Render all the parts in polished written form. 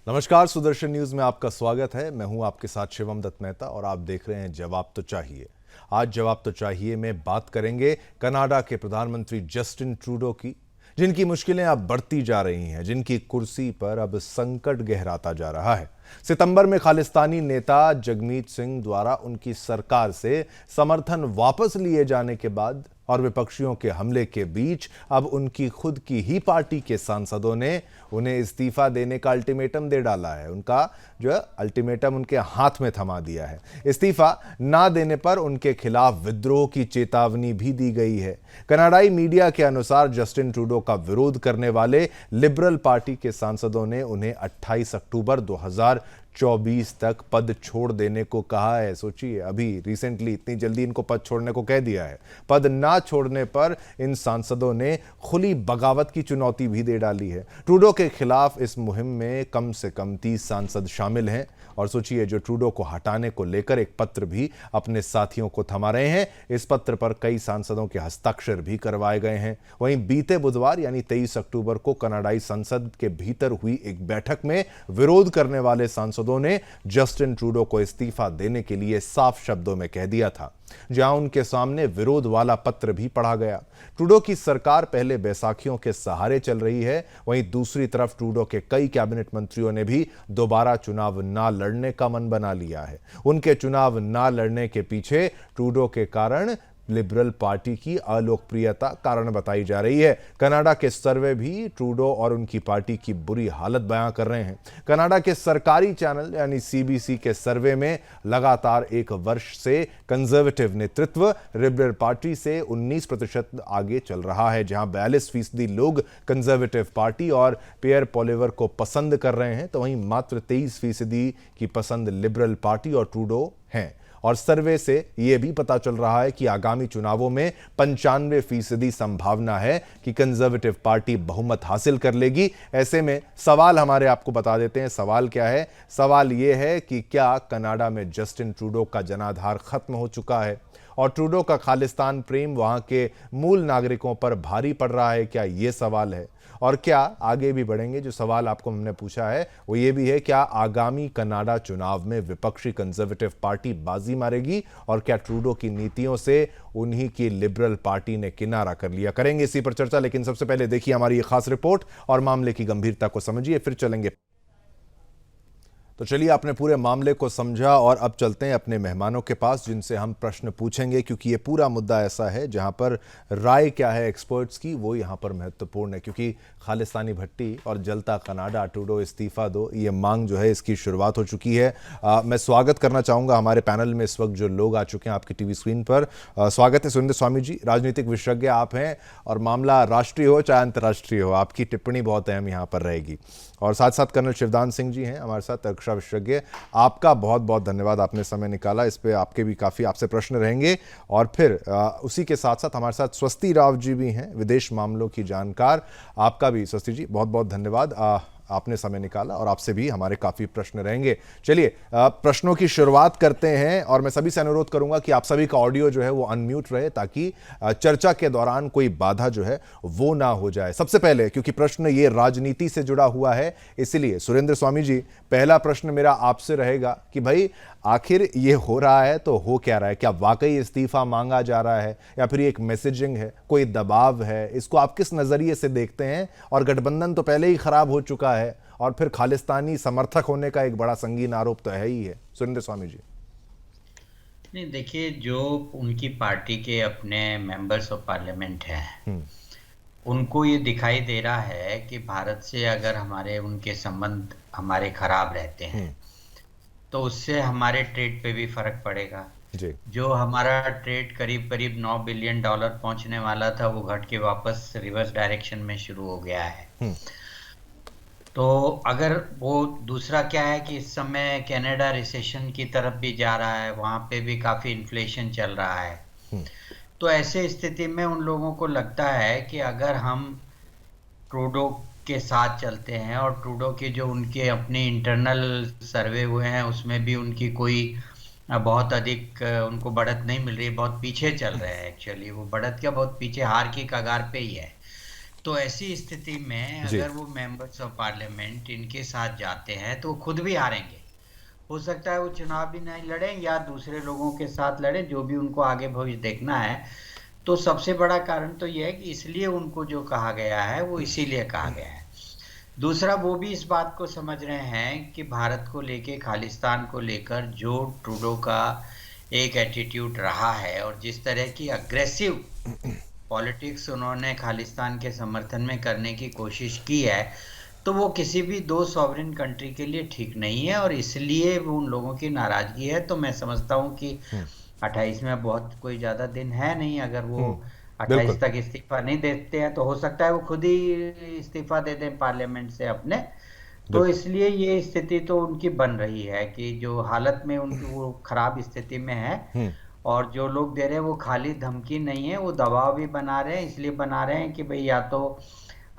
नमस्कार, सुदर्शन न्यूज में आपका स्वागत है। मैं हूं आपके साथ शिवम दत्त मेहता और आप देख रहे हैं जवाब तो चाहिए। आज जवाब तो चाहिए में बात करेंगे कनाडा के प्रधानमंत्री जस्टिन ट्रूडो की, जिनकी मुश्किलें अब बढ़ती जा रही हैं, जिनकी कुर्सी पर अब संकट गहराता जा रहा है। सितंबर में खालिस्तानी नेता जगमीत सिंह द्वारा उनकी सरकार से समर्थन वापस लिए जाने के बाद और विपक्षियों के हमले के बीच अब उनकी खुद की ही पार्टी के सांसदों ने उन्हें इस्तीफा देने का अल्टीमेटम दे डाला है। उनका जो है अल्टीमेटम उनके हाथ में थमा दिया है। इस्तीफा ना देने पर उनके खिलाफ विद्रोह की चेतावनी भी दी गई है। कनाडाई मीडिया के अनुसार जस्टिन ट्रूडो का विरोध करने वाले लिबरल पार्टी के सांसदों ने उन्हें 28 अक्टूबर 2024 तक पद छोड़ देने को कहा है। सोचिए, अभी रिसेंटली इतनी जल्दी इनको पद छोड़ने को कह दिया है। पद ना छोड़ने पर इन सांसदों ने खुली बगावत की चुनौती भी दे डाली है। ट्रूडो के खिलाफ इस मुहिम में कम से कम 30 सांसद शामिल हैं और सोचिए, जो ट्रूडो को हटाने को लेकर एक पत्र भी अपने साथियों को थमा रहे हैं। इस पत्र पर कई सांसदों के हस्ताक्षर भी करवाए गए हैं। वहीं बीते बुधवार यानी 23 अक्टूबर को कनाडाई संसद के भीतर हुई एक बैठक में विरोध करने वाले सांसदों ने जस्टिन ट्रूडो को इस्तीफा देने के लिए साफ शब्दों में कह दिया था, जहां उनके सामने विरोध वाला पत्र भी पढ़ा गया। ट्रूडो की सरकार पहले बैसाखियों के सहारे चल रही है, वहीं दूसरी तरफ ट्रूडो के कई कैबिनेट मंत्रियों ने भी दोबारा चुनाव ना लड़ने का मन बना लिया है। उनके चुनाव ना लड़ने के पीछे ट्रूडो के कारण लिबरल पार्टी की अलोकप्रियता कारण बताई जा रही है। कनाडा के सर्वे भी ट्रूडो और उनकी पार्टी की बुरी हालत बयां कर रहे हैं। कनाडा के सरकारी चैनल यानी सीबीसी के सर्वे में लगातार एक वर्ष से कंजर्वेटिव नेतृत्व लिबरल पार्टी से 19% आगे चल रहा है। जहां 42% लोग कंजर्वेटिव पार्टी और पियर पोलिवर को पसंद कर रहे हैं, तो वहीं मात्र 23% की पसंद लिबरल पार्टी और ट्रूडो हैं। और सर्वे से यह भी पता चल रहा है कि आगामी चुनावों में 95% संभावना है कि कंजर्वेटिव पार्टी बहुमत हासिल कर लेगी। ऐसे में सवाल हमारे आपको बता देते हैं, सवाल क्या है। सवाल यह है कि क्या कनाडा में जस्टिन ट्रूडो का जनाधार खत्म हो चुका है और ट्रूडो का खालिस्तान प्रेम वहां के मूल नागरिकों पर भारी पड़ रहा है? क्या यह सवाल है। और क्या आगे भी बढ़ेंगे, जो सवाल आपको हमने पूछा है वो ये भी है, क्या आगामी कनाडा चुनाव में विपक्षी कंजर्वेटिव पार्टी बाजी मारेगी और क्या ट्रूडो की नीतियों से उन्हीं की लिबरल पार्टी ने किनारा कर लिया? करेंगे इसी पर चर्चा, लेकिन सबसे पहले देखिए हमारी ये खास रिपोर्ट और मामले की गंभीरता को समझिए, फिर चलेंगे। तो चलिए, आपने पूरे मामले को समझा और अब चलते हैं अपने मेहमानों के पास, जिनसे हम प्रश्न पूछेंगे, क्योंकि ये पूरा मुद्दा ऐसा है जहां पर राय क्या है एक्सपर्ट्स की वो यहां पर महत्वपूर्ण है। क्योंकि खालिस्तानी भट्टी और जलता कनाडा, ट्रूडो इस्तीफा दो, ये मांग जो है इसकी शुरुआत हो चुकी है। मैं स्वागत करना चाहूँगा हमारे पैनल में इस वक्त जो लोग आ चुके हैं आपकी टीवी स्क्रीन पर। स्वागत है सुरेंद्र स्वामी जी, राजनीतिक विशेषज्ञ आप हैं और मामला राष्ट्रीय हो चाहे अंतर्राष्ट्रीय हो, आपकी टिप्पणी बहुत अहम यहाँ पर रहेगी। और साथ साथ कर्नल शिवदान सिंह जी हैं हमारे साथ, रक्षा विशेषज्ञ। आपका बहुत बहुत धन्यवाद, आपने समय निकाला। इस पे आपके भी काफ़ी आपसे प्रश्न रहेंगे। और फिर उसी के साथ साथ हमारे साथ स्वस्ति राव जी भी हैं, विदेश मामलों की जानकार। आपका भी स्वस्ति जी बहुत बहुत धन्यवाद, आपने समय निकाला और आपसे भी हमारे काफ़ी प्रश्न रहेंगे। चलिए प्रश्नों की शुरुआत करते हैं और मैं सभी से अनुरोध करूंगा कि आप सभी का ऑडियो जो है वो अनम्यूट रहे, ताकि चर्चा के दौरान कोई बाधा जो है वो ना हो जाए। सबसे पहले, क्योंकि प्रश्न ये राजनीति से जुड़ा हुआ है, इसलिए सुरेंद्र स्वामी जी, पहला प्रश्न मेरा आपसे रहेगा कि भाई आखिर ये हो रहा है तो हो क्या रहा है? क्या वाकई इस्तीफा मांगा जा रहा है या फिर एक मैसेजिंग है, कोई दबाव है? इसको आप किस नजरिए से देखते हैं? और गठबंधन तो पहले ही खराब हो चुका है और फिर खालिस्तानी समर्थक होने का एक बड़ा संगीन आरोप तो है ही है। सुरेंद्र स्वामी जी। नहीं, देखिए, जो उनकी पार्टी के अपने मेंबर्स ऑफ पार्लियामेंट हैं, उनको ये दिखाई दे रहा है कि भारत से अगर हमारे उनके संबंध हमारे खराब रहते हैं तो उससे हमारे ट्रेड पे भी फर्क पड़ेगा। जी। जो हमारा ट्रेड करीब करीब $9 बिलियन पहुंचने वाला था, वो घट के वापस रिवर्स डायरेक्शन में शुरू हो गया है। तो अगर वो दूसरा क्या है कि इस समय कनाडा रिसेशन की तरफ भी जा रहा है, वहां पे भी काफी इन्फ्लेशन चल रहा है। तो ऐसे स्थिति में उन लोगों को लगता है कि अगर हम ट्रूडो के साथ चलते हैं और ट्रूडो के जो उनके अपने इंटरनल सर्वे हुए हैं उसमें भी उनकी कोई बहुत अधिक उनको बढ़त नहीं मिल रही, बहुत पीछे चल रहे हैं। एक्चुअली वो बढ़त क्या, बहुत पीछे, हार की कगार पे ही है। तो ऐसी स्थिति में जी। अगर वो मेंबर्स ऑफ पार्लियामेंट इनके साथ जाते हैं तो वो खुद भी हारेंगे। हो सकता है वो चुनाव भी नहीं लड़े या दूसरे लोगों के साथ लड़े, जो भी उनको आगे भविष्य देखना है। तो सबसे बड़ा कारण तो यह है कि इसलिए उनको जो कहा गया है वो इसीलिए कहा गया है। दूसरा, वो भी इस बात को समझ रहे हैं कि भारत को लेके, खालिस्तान को लेकर जो ट्रूडो का एक एटीट्यूड रहा है और जिस तरह की अग्रेसिव पॉलिटिक्स उन्होंने खालिस्तान के समर्थन में करने की कोशिश की है, तो वो किसी भी दो सॉवरेन कंट्री के लिए ठीक नहीं है और इसलिए वो उन लोगों की नाराजगी है। तो मैं समझता हूँ कि 28 में बहुत कोई ज्यादा दिन है नहीं, अगर वो हम्म। 28 बिल्कुल। तक इस्तीफा नहीं देते हैं तो हो सकता है वो खुद ही इस्तीफा दे दें पार्लियामेंट से अपने। तो बिल्कुल। इसलिए ये स्थिति तो उनकी बन रही है कि जो हालत में उनकी वो खराब स्थिति में है। हम्म। और जो लोग दे रहे हैं वो खाली धमकी नहीं है, वो दबाव भी बना रहे हैं। इसलिए बना रहे हैं कि भाई या तो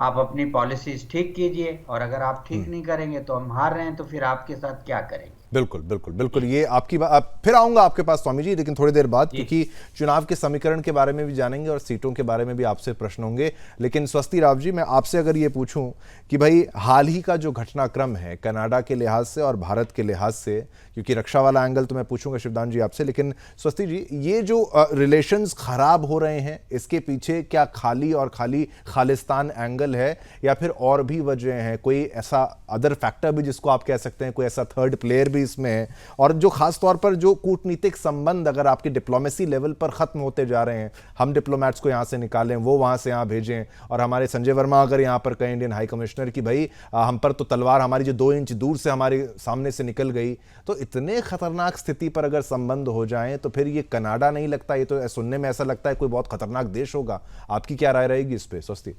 आप अपनी पॉलिसीज ठीक कीजिए, और अगर आप ठीक नहीं करेंगे तो हम हार रहे हैं, तो फिर आपके साथ क्या करेंगे। बिल्कुल बिल्कुल बिल्कुल, जी। ये आपकी बात। अब फिर आऊंगा आपके पास स्वामी जी, लेकिन थोड़ी देर बाद, जी। क्योंकि चुनाव के समीकरण के बारे में भी जानेंगे और सीटों के बारे में भी आपसे प्रश्न होंगे। लेकिन स्वस्ति राव जी, मैं आपसे अगर ये पूछूं कि भाई हाल ही का जो घटनाक्रम है कनाडा के लिहाज से और भारत के लिहाज से, क्योंकि रक्षा वाला एंगल तो मैं पूछूंगा शिवदान जी आपसे, लेकिन स्वस्ति जी, ये जो रिलेशंस खराब हो रहे हैं, इसके पीछे क्या खाली और खाली खालिस्तान एंगल है, या फिर और भी वजह हैं, कोई ऐसा अदर फैक्टर भी जिसको आप कह सकते हैं, कोई ऐसा थर्ड प्लेयर भी इसमें है? और जो खास तौर पर जो कूटनीतिक संबंध अगर आपके डिप्लोमेसी लेवल पर खत्म होते जा रहे हैं, हम डिप्लोमेट्स को यहां से निकालें, वो वहां से यहां भेजें, और हमारे संजय वर्मा अगर यहां पर कहें इंडियन हाई कमिश्नर की भाई हम पर तो तलवार हमारी जो 2 इंच दूर से हमारे सामने से निकल गई, तो इतने खतरनाक स्थिति पर अगर संबंध हो जाएं तो फिर ये कनाडा नहीं लगता, ये तो सुनने में ऐसा लगता है कोई बहुत खतरनाक देश होगा। आपकी क्या राय रहेगी इस पे स्वस्ति?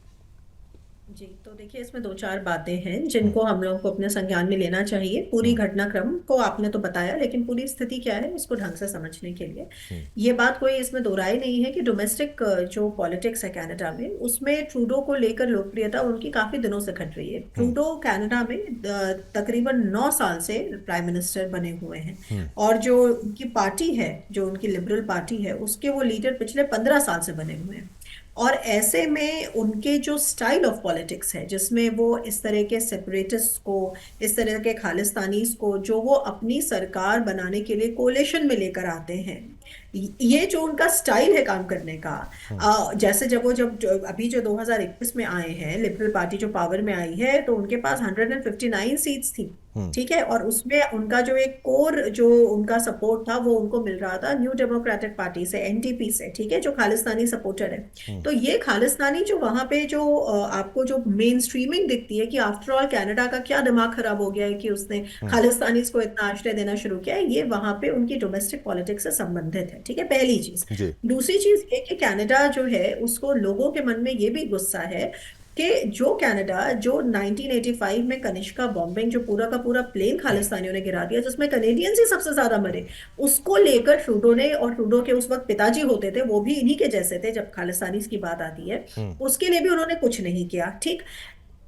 जी, तो देखिए इसमें दो चार बातें हैं जिनको हम लोगों को अपने संज्ञान में लेना चाहिए। पूरी घटनाक्रम को आपने तो बताया, लेकिन पूरी स्थिति क्या है इसको ढंग से समझने के लिए ये बात कोई इसमें दो राय नहीं है कि डोमेस्टिक जो पॉलिटिक्स है कनाडा में, उसमें ट्रूडो को लेकर लोकप्रियता उनकी काफी दिनों से घट रही है। ट्रूडो कनाडा में तकरीबन 9 साल से प्राइम मिनिस्टर बने हुए हैं, और जो उनकी पार्टी है, जो उनकी लिबरल पार्टी है, उसके वो लीडर पिछले 15 साल से बने हुए हैं। और ऐसे में उनके जो स्टाइल ऑफ पॉलिटिक्स है, जिसमें वो इस तरह के सेपरेटिस्ट को, इस तरह के खालिस्तानीज को, जो वो अपनी सरकार बनाने के लिए कोलेशन में लेकर आते हैं, ये जो उनका स्टाइल है काम करने का। जैसे अभी जो 2021 में आए हैं, लिबरल पार्टी जो पावर में आई है, तो उनके पास 159 सीट्स थी, ठीक है। और उसमें उनका जो एक कोर जो उनका सपोर्ट था वो उनको मिल रहा था न्यू डेमोक्रेटिक पार्टी से, एनडीपी से, ठीक है, जो खालिस्तानी सपोर्टर है। तो ये खालिस्तानी जो वहां पे जो आपको जो मेन स्ट्रीमिंग दिखती है कि आफ्टर ऑल कनाडा का क्या दिमाग खराब हो गया है कि उसने खालिस्तानी को इतना आश्रय देना शुरू किया है, ये वहां पे उनकी डोमेस्टिक पॉलिटिक्स से संबंधित है, ठीक है, पहली चीज। जी। दूसरी चीज ये कि कनाडा जो है उसको लोगों के मन में ये भी गुस्सा है कि जो कनाडा जो 1985 में कनिष्का बॉम्बिंग, जो पूरा का पूरा प्लेन खालिस्तानियों ने गिरा दिया, जिसमें कनेडियंस ही सबसे ज्यादा मरे, उसको लेकर ट्रूडो ने, और ट्रूडो के उस वक्त पिताजी होते थे, वो भी इन्हीं के जैसे थे जब खालिस्तानी की बात आती है, उसके लिए भी उन्होंने कुछ नहीं किया, ठीक।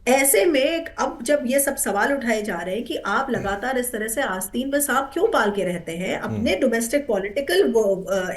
ऐसे में अब जब ये सब सवाल उठाए जा रहे हैं कि आप लगातार इस तरह से आस्तीन में सांप क्यों पाल के रहते हैं अपने डोमेस्टिक पॉलिटिकल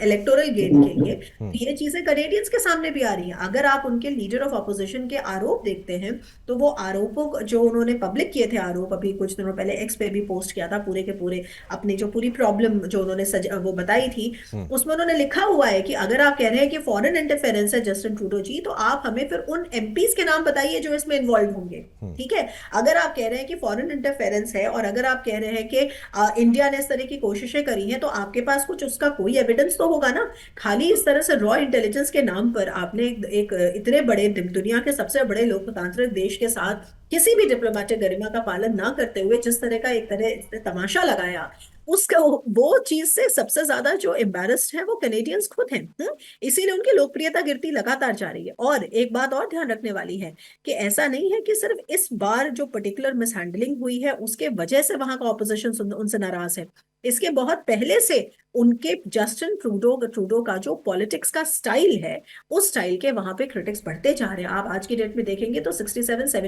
इलेक्टोरल गेन के लिए, तो ये चीजें कनेडियंस के सामने भी आ रही हैं। अगर आप उनके लीडर ऑफ अपोजिशन के आरोप देखते हैं, तो वो आरोपों जो उन्होंने पब्लिक किए थे, आरोप अभी कुछ दिनों पहले एक्स पे भी पोस्ट किया था, पूरे के पूरे अपनी जो पूरी प्रॉब्लम जो उन्होंने वो बताई थी, उसमें उन्होंने लिखा हुआ है कि अगर आप कह रहे हैं कि फॉरेन इंटरफेरेंस है जस्टिन ट्रूडो जी, तो आप हमें फिर उन एमपीज के नाम बताइए जो इसमें इन्वॉल्व होंगे, ठीक है। अगर आप कह रहे हैं कि फॉरेन इंटरफेरेंस है, और अगर आप कह रहे हैं कि इंडिया ने इस तरह की कोशिशें करी हैं, तो आपके पास कुछ उसका कोई एविडेंस तो होगा ना। खाली इस तरह से रॉ इंटेलिजेंस के नाम पर आपने एक इतने बड़े दुनिया के सबसे बड़े लोकतांत्रिक देश के साथ किसी भी डिप्लोमेटिक गरिमा का पालन ना करते हुए जिस तरह का एक तरह से तमाशा लगाया, उसका वो चीज से सबसे ज्यादा जो एम्बेरस्ड है वो कैनेडियंस खुद हैं। इसीलिए उनकी लोकप्रियता गिरती लगातार जा रही है। और एक बात और ध्यान रखने वाली है कि ऐसा नहीं है कि सिर्फ इस बार जो पर्टिकुलर मिसहैंडलिंग हुई है उसके वजह से वहां का ऑपोजिशन उनसे नाराज है। इसके बहुत पहले से उनके जस्टिन ट्रूडो का जो पॉलिटिक्स का स्टाइल है, उस स्टाइल के वहां पे क्रिटिक्स बढ़ते जा रहे हैं। आप आज की डेट में देखेंगे तो 67 से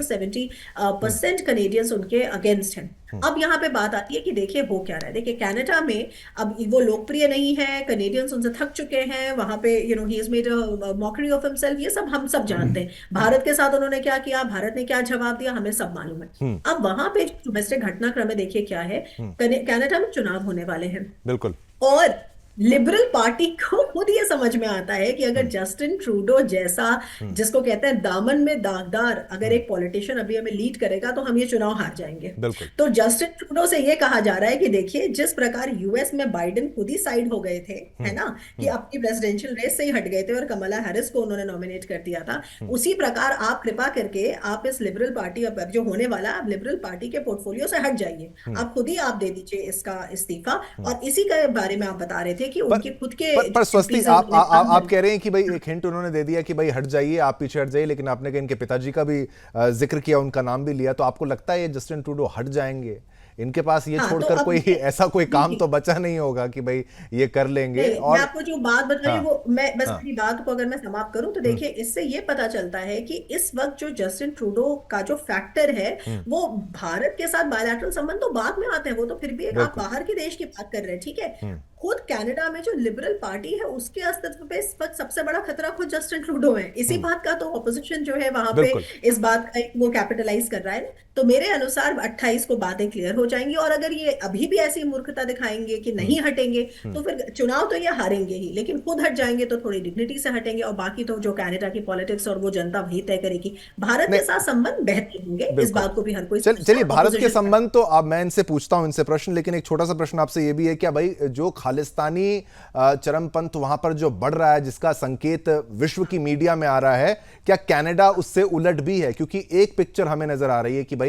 70% कनेडियंस उनके अगेंस्ट हैं। अब यहाँ पे बात आती है कि देखिए हो क्या रहा है। देखिए कनाडा में अब वो लोकप्रिय नहीं है, कनेडियंस उनसे थक चुके हैं, वहां पे he is made a mockery of himself, ये सब हम सब जानते हैं। भारत के साथ उन्होंने क्या किया, भारत ने क्या जवाब दिया, हमें सब मालूम है। अब वहां पे डोमेस्टिक घटनाक्रम है, देखिए क्या है। कनाडा में चुनाव होने वाले हैं बिल्कुल। और लिबरल पार्टी को खुद ये समझ में आता है कि अगर जस्टिन ट्रूडो जैसा, जिसको कहते हैं दामन में दागदार, अगर एक पॉलिटिशियन अभी हमें लीड करेगा तो हम ये चुनाव हार जाएंगे। बिल्कुल। तो जस्टिन ट्रूडो से ये कहा जा रहा है कि देखिए जिस प्रकार यूएस में बाइडेन खुद ही साइड हो गए थे, है ना, कि अपनी प्रेसिडेंशियल रेस से ही हट गए थे और कमला हैरिस को उन्होंने नॉमिनेट कर दिया था, उसी प्रकार आप कृपा करके आप इस लिबरल पार्टी, अब जो होने वाला, आप लिबरल पार्टी के पोर्टफोलियो से हट जाइए, आप खुद ही आप दे दीजिए इसका इस्तीफा। और इसी के बारे में आप बता रहे थे कि उनके खुद के पर स्वस्ति, MPs आप कह रहे हैं कि भाई एक हिंट उन्होंने दे दिया कि भाई हट जाइए, आप पीछे हट जाइए, लेकिन आपने कहा इनके पिताजी का भी जिक्र किया, उनका नाम भी लिया, तो आपको लगता है ये जस्टिन ट्रूडो हट जाएंगे? इनके पास ये हाँ, छोड़कर तो कोई ऐसा कोई काम तो बचा नहीं होगा कि भाई ये कर लेंगे। नहीं, और मैं आपको जो बात बताई हाँ, वो, मैं बस हाँ, मेरी बात को अगर मैं समाप्त करूं तो देखिए इससे ये पता चलता है कि इस वक्त जो जस्टिन ट्रूडो का जो फैक्टर है, वो भारत के साथ बायलैटरल संबंध तो बाद में आते हैं, वो तो फिर भी एक आप बिल्कुल। बाहर के देश की बात कर रहे हैं, ठीक है। खुद कनाडा में जो लिबरल पार्टी है उसके अस्तित्व पे इस वक्त सबसे बड़ा खतरा खुद जस्टिन ट्रूडो है। इसी बात का तो ऑपोजिशन जो है वहां पे बिल्कुल। इस बात का वो कैपिटलाइज कर रहा है। तो मेरे अनुसार 28 को बातें क्लियर हो जाएंगी, और अगर ये अभी भी ऐसी मूर्खता दिखाएंगे कि नहीं हटेंगे, तो फिर चुनाव तो ये हारेंगे ही, लेकिन खुद हट जाएंगे तो थोड़ी डिग्निटी से हटेंगे, और बाकी तो जो कनाडा की पॉलिटिक्स और वो जनता वही तय करेगी। भारत के नहीं, साथ संबंध बेहतर होंगे, इस बिल्कुल। बात को भी हर कोई चलिए, भारत के ऑपोजिशन। संबंध तो अब मैं इनसे पूछता हूं, इनसे प्रश्न, लेकिन एक छोटा सा प्रश्न आपसे ये भी है, क्या भाई जो खालिस्तानी चरमपंथ वहां पर जो बढ़ रहा है, जिसका संकेत विश्व की मीडिया में आ रहा है, क्या कनाडा उससे उलट भी है? क्योंकि एक पिक्चर हमें नजर आ रही है कि भाई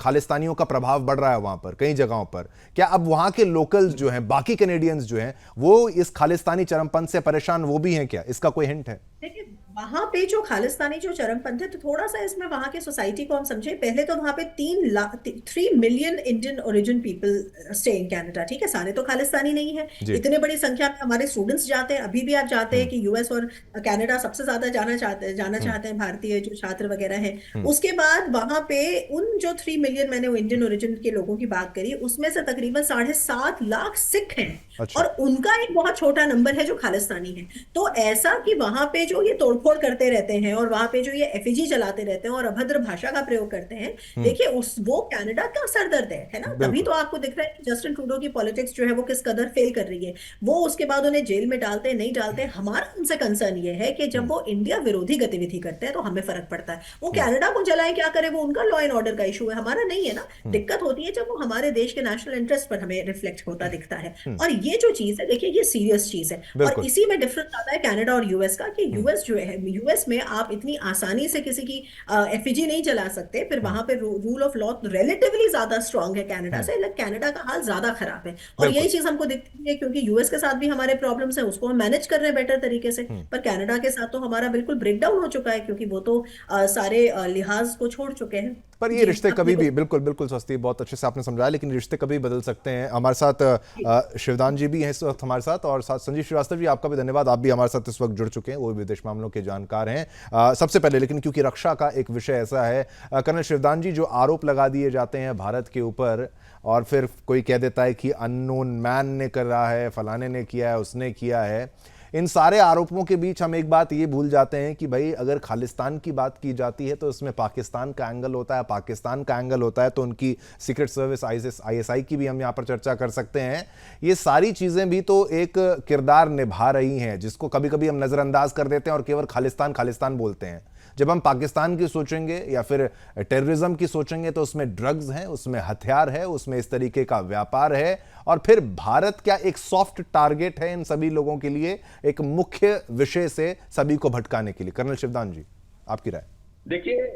खालिस्तानियों का प्रभाव बढ़ रहा है वहां पर कई जगहों पर। क्या अब वहां के लोकल्स जो हैं, बाकी कैनेडियंस जो हैं, वो इस खालिस्तानी चरमपंथ से परेशान वो भी हैं क्या? इसका कोई हिंट है? देखिए वहां पे जो खालिस्तानी जो चरमपंथ है, तो थोड़ा सा इसमें वहां की सोसाइटी को हम समझे। पहले तो वहां पे 3 million Indian origin people stay in Canada, ठीक है, सारे तो खालिस्तानी नहीं है। जी। इतने बड़ी संख्या में हमारे स्टूडेंट्स जाते हैं, अभी भी आप जाते हैं कि यूएस और कनाडा सबसे ज्यादा जाना चाहते हैं भारतीय जो छात्र वगैरह हैं। उसके बाद वहां पे उन जो 3 मिलियन मैंने इंडियन ओरिजिन के लोगों की बात करी, उसमें से तकरीबन 7.5 लाख सिख हैं, अच्छा। और उनका एक बहुत छोटा नंबर है जो खालिस्तानी है। तो ऐसा कि वहां पे जो ये तोड़फोड़ करते रहते हैं और वहां पे जो ये एफिजी चलाते रहते हैं और अभद्र भाषा का प्रयोग करते हैं, देखिए उस वो कनाडा का सरदर्द है ना। तभी बिल्कुल। तो आपको दिख रहा है कि जस्टिन ट्रूडो की पॉलिटिक्स जो है वो किस कदर फेल कर रही है। वो उसके बाद उन्हें जेल में डालते नहीं डालते, हमारा उनसे कंसर्न ये है कि जब वो इंडिया विरोधी गतिविधि करते हैं तो हमें फर्क पड़ता है। वो कनाडा को जलाए क्या करे, वो उनका लॉ एंड ऑर्डर का इशू है, हमारा नहीं है ना। दिक्कत होती है जब वो हमारे देश के नेशनल इंटरेस्ट पर हमें रिफ्लेक्ट होता दिखता है। और ये जो चीज है, देखिए ये सीरियस चीज है। और बिल्कुल। इसी में डिफरेंस आता है कनाडा और यूएस का, कि यूएस जो है, यूएस में आप इतनी आसानी से किसी की एफिजी नहीं जला सकते। फिर वहां पे रूल ऑफ लॉ रिलेटिवली ज्यादा स्ट्रांग है कनाडा से, लेकिन कनाडा का हाल ज्यादा खराब है। और बिल्कुल। यही चीज हमको दिखती है, क्योंकि यूएस के साथ भी हमारे प्रॉब्लम्स हैं, उसको हम मैनेज कर रहे हैं बेटर तरीके से। पर कनाडा के साथ तो हमारा बिल्कुल ब्रेकडाउन हो चुका है, क्योंकि वो तो सारे लिहाज को छोड़ चुके हैं। पर ये जी, रिश्ते अपने कभी को भी, बिल्कुल बिल्कुल स्वस्ति, बहुत अच्छे से आपने समझाया, लेकिन रिश्ते कभी बदल सकते हैं। हमारे साथ शिवदान जी भी हैं इस वक्त हमारे साथ, और साथ संजीव श्रीवास्तव जी, आपका भी धन्यवाद, आप भी हमारे साथ इस वक्त जुड़ चुके हैं, वो विदेश मामलों के जानकार हैं। सबसे पहले लेकिन क्योंकि रक्षा का एक विषय ऐसा है, कर्नल शिवदान जी, जो आरोप लगा दिए जाते हैं भारत के ऊपर, और फिर कोई कह देता है कि अननोन मैन ने कर रहा है, फलाने ने किया है, उसने किया है, इन सारे आरोपों के बीच हम एक बात ये भूल जाते हैं कि भाई अगर खालिस्तान की बात की जाती है तो इसमें पाकिस्तान का एंगल होता है, पाकिस्तान का एंगल होता है तो उनकी सीक्रेट सर्विस आईएसआई की भी हम यहाँ पर चर्चा कर सकते हैं। ये सारी चीज़ें भी तो एक किरदार निभा रही हैं, जिसको कभी कभी हम नज़रअंदाज कर देते हैं और केवल खालिस्तान खालिस्तान बोलते हैं। जब हम पाकिस्तान की सोचेंगे या फिर टेररिज्म की सोचेंगे तो उसमें ड्रग्स हैं, उसमें हथियार है, उसमें इस तरीके का व्यापार है, और फिर भारत क्या एक सॉफ्ट टारगेट है इन सभी लोगों के लिए, एक मुख्य विषय से सभी को भटकाने के लिए। कर्नल शिवदान जी, आपकी राय। देखिए,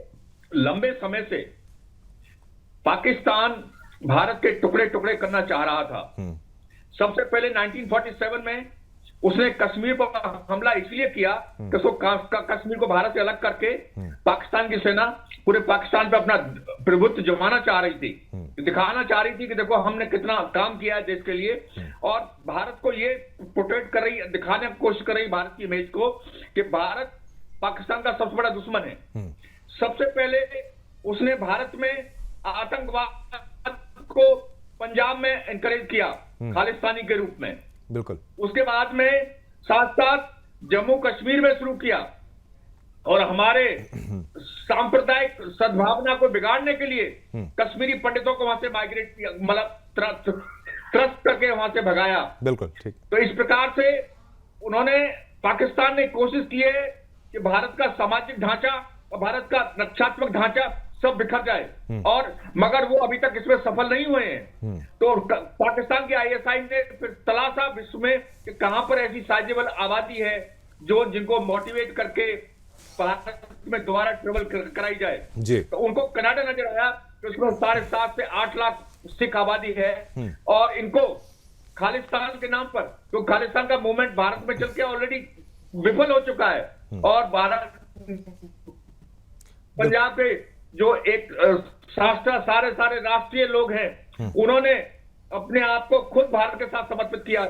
लंबे समय से पाकिस्तान भारत के टुकड़े टुकड़े करना चाह रहा था। सबसे पहले 1947 में उसने कश्मीर पर हमला इसलिए किया कि उसको कश्मीर को भारत से अलग करके पाकिस्तान की सेना पूरे पाकिस्तान पे अपना प्रभुत्व जमाना चाह रही थी, दिखाना चाह रही थी कि देखो हमने कितना काम किया है देश के लिए, और भारत को ये प्रोटेक्ट कर रही, दिखाने की कोशिश कर रही भारत की इमेज को कि भारत पाकिस्तान का सबसे बड़ा दुश्मन है। सबसे पहले उसने भारत में आतंकवाद को पंजाब में एनकरेज किया खालिस्तानी के रूप में, बिल्कुल। उसके बाद में साथ साथ जम्मू कश्मीर में शुरू किया, और हमारे सांप्रदायिक सद्भावना को बिगाड़ने के लिए कश्मीरी पंडितों को वहां से माइग्रेट किया, मतलब त्रस्त करके वहां से भगाया। बिल्कुल ठीक। तो इस प्रकार से उन्होंने, पाकिस्तान ने कोशिश की है कि भारत का सामाजिक ढांचा और भारत का रक्षात्मक ढांचा सब बिखर जाए, और मगर वो अभी तक इसमें सफल नहीं हुए हैं। तो पाकिस्तान के आईएसआई ने फिर तलाशा विश्व में कि कहां पर ऐसी साइजेबल आबादी है जो जिनको मोटिवेट करके भारत में दोबारा ट्रेवल कराई जाए जी। तो उनको कनाडा नजर आया कि उसमें 7.5 से 8 लाख सिख आबादी है, और इनको खालिस्तान के नाम पर, तो खालिस्तान का मूवमेंट भारत में चल के ऑलरेडी विफल हो चुका है, और भारत पंजाब के जो एक सारे राष्ट्रीय लोग हैं उन्होंने अपने आप को खुद भारत के साथ समर्पित किया,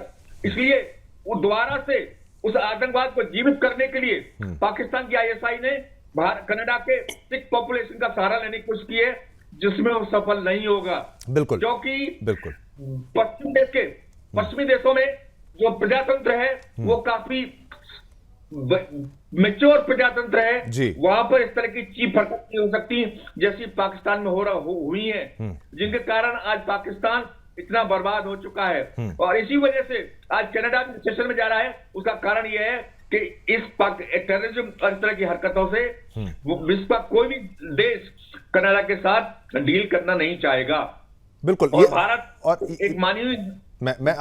इसलिए वो दोबारा से उस आतंकवाद को जीवित करने के लिए पाकिस्तान की आईएसआई ने कनाडा के सिख पॉपुलेशन का सहारा लेने की कोशिश की है, जिसमें वो सफल नहीं होगा। बिल्कुल, क्योंकि बिल्कुल पश्चिमी देशों में जो प्रजातंत्र है वो काफी मेच्योर प्रजातंत्र है, वहां पर इस तरह की चीप हरकत नहीं हो सकती जैसी पाकिस्तान में हुई है, जिनके कारण आज पाकिस्तान इतना बर्बाद हो चुका है। और इसी वजह से आज कनाडा सेशन में जा रहा है, उसका कारण यह है कि इस टेररिज्म और इस तरह की हरकतों से विश्व का कोई भी देश कनाडा के साथ डील करना नहीं चाहेगा। बिल्कुल। और भारत और एक मानवीय, मैं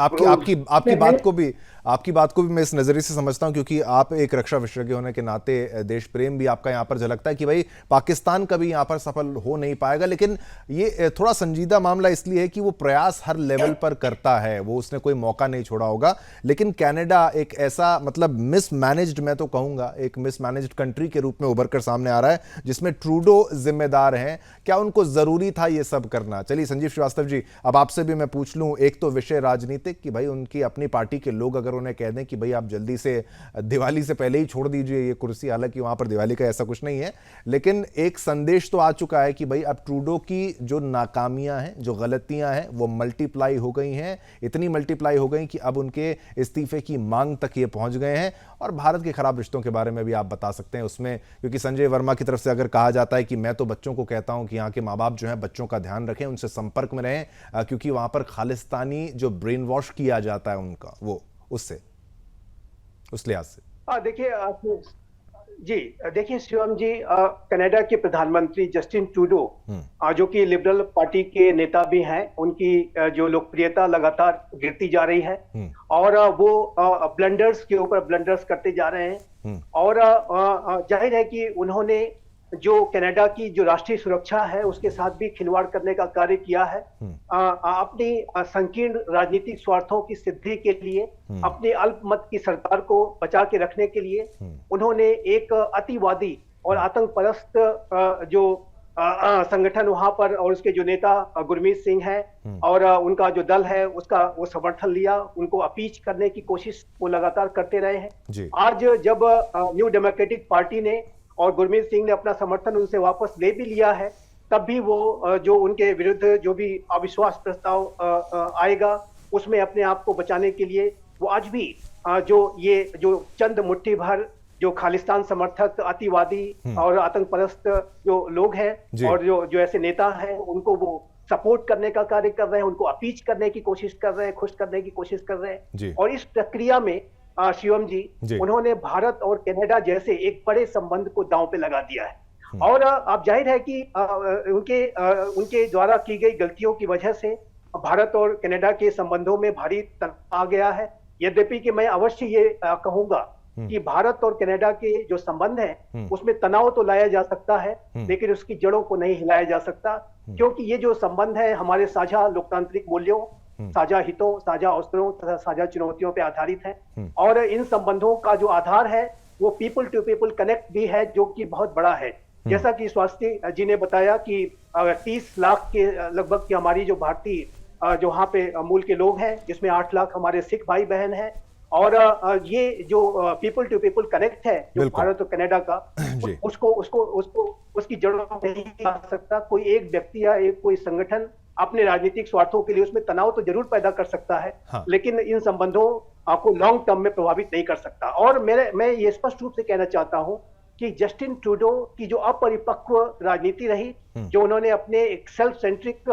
आपकी बात को भी मैं इस नजरिए से समझता हूं, क्योंकि आप एक रक्षा विशेषज्ञ होने के नाते देश प्रेम भी आपका यहां पर झलकता है कि भाई पाकिस्तान कभी यहां पर सफल हो नहीं पाएगा, लेकिन ये थोड़ा संजीदा मामला इसलिए है कि वो प्रयास हर लेवल पर करता है, वो उसने कोई मौका नहीं छोड़ा होगा। लेकिन कनाडा एक ऐसा, मतलब मिसमैनेज्ड, मैं तो कहूंगा एक मिसमैनेज्ड कंट्री के रूप में उभर कर सामने आ रहा है, जिसमें ट्रूडो जिम्मेदार हैं। क्या उनको जरूरी था ये सब करना? चलिए संजीव श्रीवास्तव जी, अब आपसे भी मैं पूछ लूं, एक तो विषय राजनीतिक कि भाई उनकी अपनी पार्टी के लोग अगर उन्हें कह दें कि भाई आप जल्दी से दिवाली से पहले ही छोड़ दीजिए ये कुर्सी, हालांकि वहां पर दिवाली का ऐसा कुछ नहीं है, लेकिन एक संदेश तो आ चुका है कि भाई अब ट्रूडो की जो नाकामियां हैं, जो गलतियां हैं, वो मल्टीप्लाई हो गई हैं, इतनी मल्टीप्लाई हो गई कि अब उनके इस्तीफे की मांग तक ये पहुंच गए हैं। और भारत के खराब रिश्तों के बारे में भी आप बता सकते हैं उसमें, क्योंकि संजय वर्मा की तरफ से अगर कहा जाता है कि मैं तो बच्चों को कहता हूं कि यहाँ के माँ बाप जो है बच्चों का ध्यान रखें, उनसे संपर्क में रहें, क्योंकि वहां पर खालिस्तानी जो ब्रेन वॉश किया जाता है उनका, वो उससे उस लिहाज से। देखिए जी, देखिए शिवम जी, कनाडा के प्रधानमंत्री जस्टिन ट्रूडो जो कि लिबरल पार्टी के नेता भी हैं, उनकी जो लोकप्रियता लगातार गिरती जा रही है, और वो ब्लंडर्स के ऊपर ब्लंडर्स करते जा रहे हैं, और जाहिर है कि उन्होंने जो कनाडा की जो राष्ट्रीय सुरक्षा है उसके साथ भी खिलवाड़ करने का कार्य किया है, अपनी संकीर्ण राजनीतिक स्वार्थों की सिद्धि के लिए, अपने अल्पमत की सरकार को बचा के रखने के लिए उन्होंने एक अतिवादी और आतंकपरस्त जो संगठन वहां पर, और उसके जो नेता गुरमीत सिंह है और उनका जो दल है उसका वो समर्थन लिया, उनको अपीच करने की कोशिश वो लगातार करते रहे हैं। आज जब न्यू डेमोक्रेटिक पार्टी ने और गुरमीत सिंह ने अपना समर्थन उनसे वापस ले भी लिया है, तब भी वो जो उनके विरुद्ध जो भी अविश्वास प्रस्ताव आएगा उसमें अपने आप को बचाने के लिए वो आज भी जो चंद मुट्ठी भर जो खालिस्तान समर्थक, अतिवादी और आतंकपरस्त जो लोग हैं और जो ऐसे नेता हैं, उनको वो सपोर्ट करने का कार्य कर रहे हैं, उनको अपीच करने की कोशिश कर रहे हैं, खुश करने की कोशिश कर रहे हैं। और इस प्रक्रिया में शिवम जी, उन्होंने भारत और कनाडा जैसे एक बड़े संबंध को दांव पे लगा दिया है। और अब जाहिर है कि उनके द्वारा की गई गलतियों की वजह से भारत और कनाडा के संबंधों में भारी तनाव आ गया है। यद्यपि कि मैं अवश्य ये कहूंगा कि भारत और कनाडा के जो संबंध है उसमें तनाव तो लाया जा सकता है, लेकिन उसकी जड़ों को नहीं हिलाया जा सकता, क्योंकि ये जो संबंध है हमारे साझा लोकतांत्रिक मूल्यों साझा हितों, साझा अवसरों तथा साझा चुनौतियों पर आधारित हैं। और इन संबंधों का जो आधार है वो पीपल टू पीपल कनेक्ट भी है, जो कि बहुत बड़ा है। जैसा कि स्वास्थ्य जी ने बताया कि 30 लाख के लगभग की हमारी जो भारतीय जो वहाँ पे मूल के लोग हैं, जिसमें 8 लाख हमारे सिख भाई बहन हैं। और ये जो पीपल टू पीपल कनेक्ट है जो भारत और कनाडा का, उसकी जड़ों में नहीं आ सकता कोई एक व्यक्ति या एक कोई संगठन अपने राजनीतिक स्वार्थों के लिए। उसमें तनाव तो जरूर पैदा कर सकता है, हाँ। लेकिन इन संबंधों को लॉन्ग टर्म में प्रभावित नहीं कर सकता। और मैं ये स्पष्ट रूप से कहना चाहता हूं कि जस्टिन ट्रूडो की जो अपरिपक्व राजनीति रही, जो उन्होंने अपने एक सेल्फ सेंट्रिक